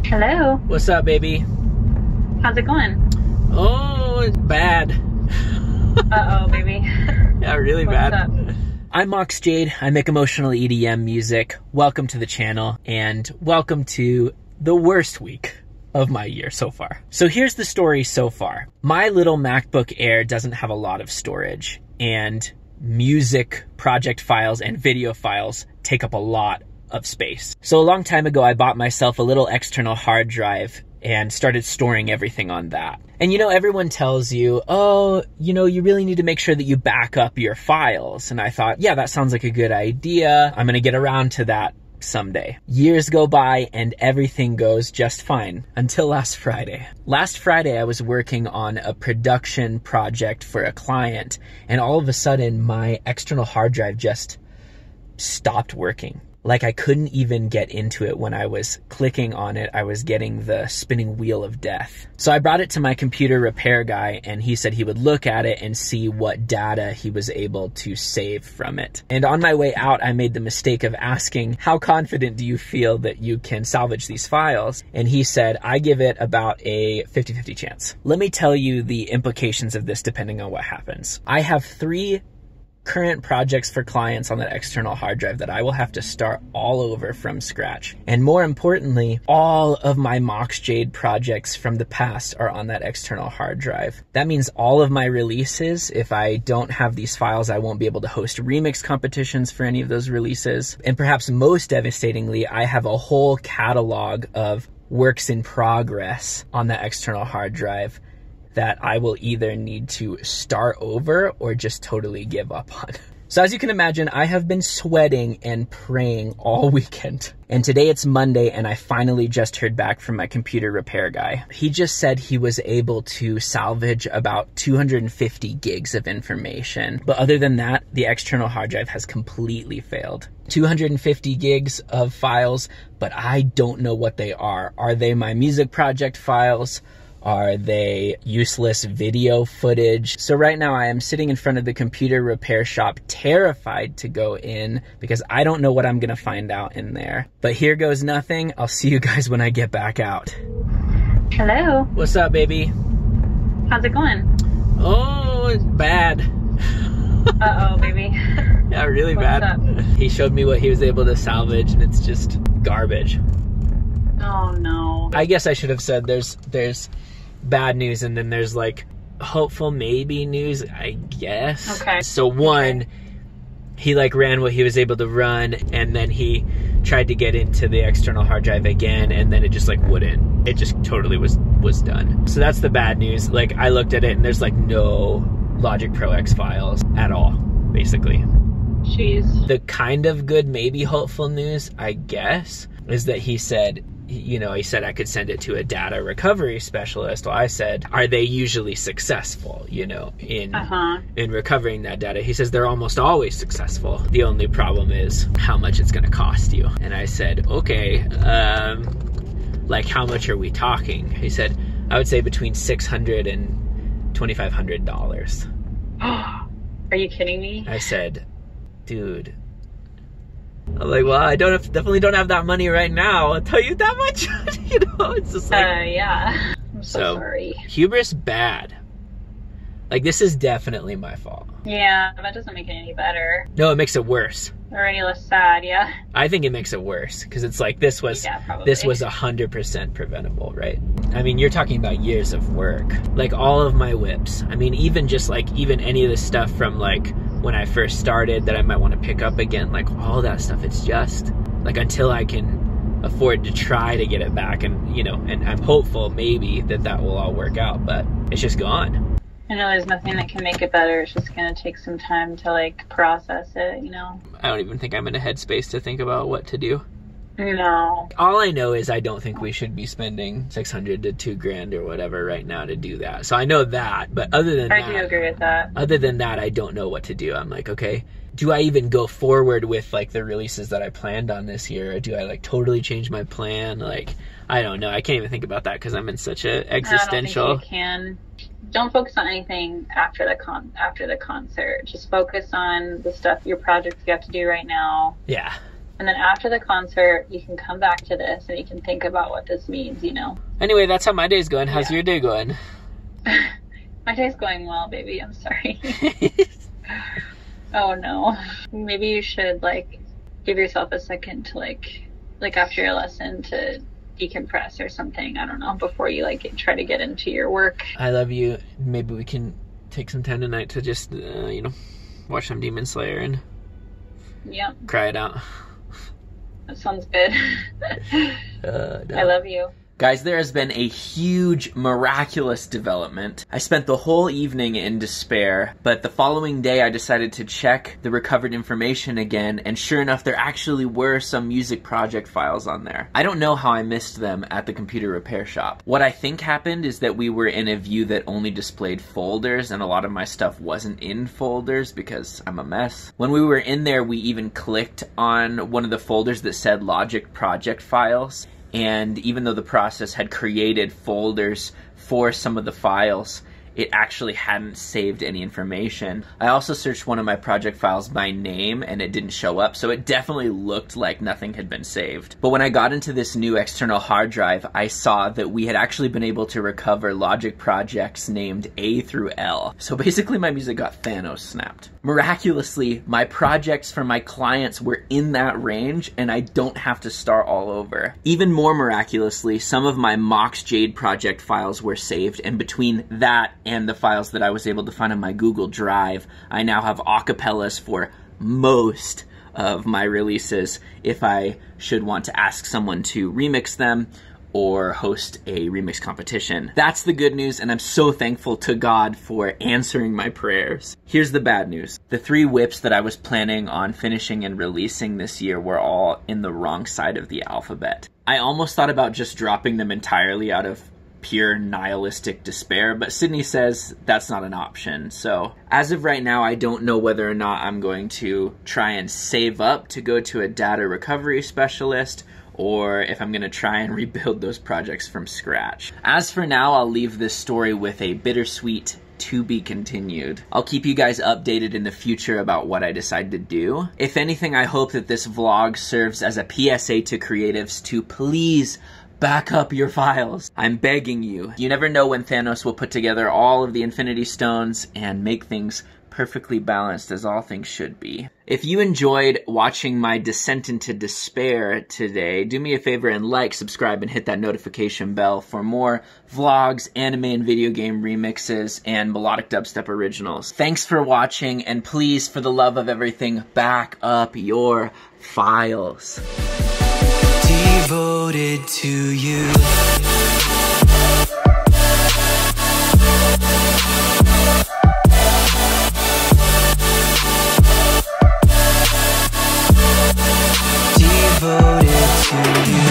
Hello. What's up, baby? How's it going? Oh, it's bad. Uh-oh, baby. Yeah, really What's bad. up? I'm Mox Jade. I make emotional EDM music. Welcome to the channel, and welcome to the worst week of my year so far. So here's the story so far. My little MacBook Air doesn't have a lot of storage, and music project files and video files take up a lot of space. So a long time ago, I bought myself a little external hard drive and started storing everything on that. And you know, everyone tells you, oh, you know, you really need to make sure that you back up your files. And I thought, yeah, that sounds like a good idea. I'm gonna get around to that someday. Years go by and everything goes just fine until last Friday. Last Friday, I was working on a production project for a client, and all of a sudden my external hard drive just stopped working. Like I couldn't even get into it. When I was clicking on it, I was getting the spinning wheel of death. So I brought it to my computer repair guy, and he said he would look at it and see what data he was able to save from it. And on my way out, I made the mistake of asking, how confident do you feel that you can salvage these files? And he said, I give it about a 50-50 chance. Let me tell you the implications of this depending on what happens. I have 3 current projects for clients on that external hard drive that I will have to start all over from scratch. And more importantly, all of my Mox Jade projects from the past are on that external hard drive. That means all of my releases, if I don't have these files, I won't be able to host remix competitions for any of those releases. And perhaps most devastatingly, I have a whole catalog of works in progress on that external hard drive that I will either need to start over or just totally give up on. So as you can imagine, I have been sweating and praying all weekend. And today it's Monday, and I finally just heard back from my computer repair guy. He just said he was able to salvage about 250 gigs of information. But other than that, the external hard drive has completely failed. 250 gigs of files, but I don't know what they are. Are they my music project files? Are they useless video footage? So right now I am sitting in front of the computer repair shop, terrified to go in because I don't know what I'm gonna find out in there. But here goes nothing. I'll see you guys when I get back out. Hello. What's up, baby? How's it going? Oh, it's bad. Uh-oh, baby. Yeah, really bad. What's up? He showed me what he was able to salvage, and it's just garbage. Oh no. I guess I should have said there's bad news, and then there's like hopeful maybe news, I guess. Okay. So one, he like ran what he was able to run, and then he tried to get into the external hard drive again, and then it just like wouldn't. It just totally was done. So that's the bad news. Like I looked at it and there's like no Logic Pro X files at all, basically. Jeez. The kind of good, maybe hopeful news, I guess, is that he said, you know, he said I could send it to a data recovery specialist. Well, I said, are they usually successful, you know, in recovering that data? He says they're almost always successful. The only problem is how much it's going to cost you. And I said, okay, like how much are we talking? He said, I would say between $600 and $2,500. Are you kidding me? I said, dude. I'm like, well, I definitely don't have that money right now. I'll tell you that much. You know, it's just like, yeah. I'm so sorry. Hubris bad. Like, this is definitely my fault. Yeah, that doesn't make it any better. No, it makes it worse. Or any less sad, yeah. I think it makes it worse because it's like this was 100% preventable, right? I mean, you're talking about years of work. Like all of my whips. I mean, even just like even any of the stuff from like when I first started that I might want to pick up again, like all that stuff, it's just like until I can afford to try to get it back, and you know, and I'm hopeful maybe that will all work out, but it's just gone. I know there's nothing that can make it better. It's just gonna take some time to like process it, you know? I don't even think I'm in a headspace to think about what to do. No. All I know is I don't think we should be spending $600 to $2,000 or whatever right now to do that. So I know that, but other than that, I do agree with that. Other than that, I don't know what to do. I'm like, okay, do I even go forward with like the releases that I planned on this year, or do I like totally change my plan? Like, I don't know. I can't even think about that because I'm in such a existential. I don't think you can. Don't focus on anything after the concert. Just focus on the stuff, your projects you have to do right now. Yeah. And then after the concert, you can come back to this and you can think about what this means, you know? Anyway, that's how my day's going. How's your day going? My day's going well, baby. I'm sorry. Oh, no. Maybe you should, like, give yourself a second to, like after your lesson to decompress or something. I don't know, before you, like, try to get into your work. I love you. Maybe we can take some time tonight to just, you know, watch some Demon Slayer and cry it out. That sounds good. No. I love you. Guys, there has been a huge, miraculous development. I spent the whole evening in despair, but the following day I decided to check the recovered information again, and sure enough, there actually were some music project files on there. I don't know how I missed them at the computer repair shop. What I think happened is that we were in a view that only displayed folders, and a lot of my stuff wasn't in folders because I'm a mess. When we were in there, we even clicked on one of the folders that said Logic Project Files. And even though the process had created folders for some of the files, it actually hadn't saved any information. I also searched one of my project files by name and it didn't show up, so it definitely looked like nothing had been saved. But when I got into this new external hard drive, I saw that we had actually been able to recover Logic projects named A through L. So basically my music got Thanos snapped. Miraculously, my projects for my clients were in that range and I don't have to start all over. Even more miraculously, some of my Mox Jade project files were saved, and between that and the files that I was able to find on my Google Drive, I now have acapellas for most of my releases if I should want to ask someone to remix them or host a remix competition. That's the good news, and I'm so thankful to God for answering my prayers. Here's the bad news. The 3 whips that I was planning on finishing and releasing this year were all in the wrong side of the alphabet. I almost thought about just dropping them entirely out of pure nihilistic despair, but Sydney says that's not an option. So as of right now, I don't know whether or not I'm going to try and save up to go to a data recovery specialist, or if I'm going to try and rebuild those projects from scratch. As for now, I'll leave this story with a bittersweet to be continued. I'll keep you guys updated in the future about what I decide to do. If anything, I hope that this vlog serves as a PSA to creatives to please back up your files. I'm begging you. You never know when Thanos will put together all of the Infinity Stones and make things perfectly balanced as all things should be. If you enjoyed watching my descent into despair today, do me a favor and like, subscribe, and hit that notification bell for more vlogs, anime and video game remixes, and melodic dubstep originals. Thanks for watching, and please, for the love of everything, back up your files. Devoted to you. Devoted to you.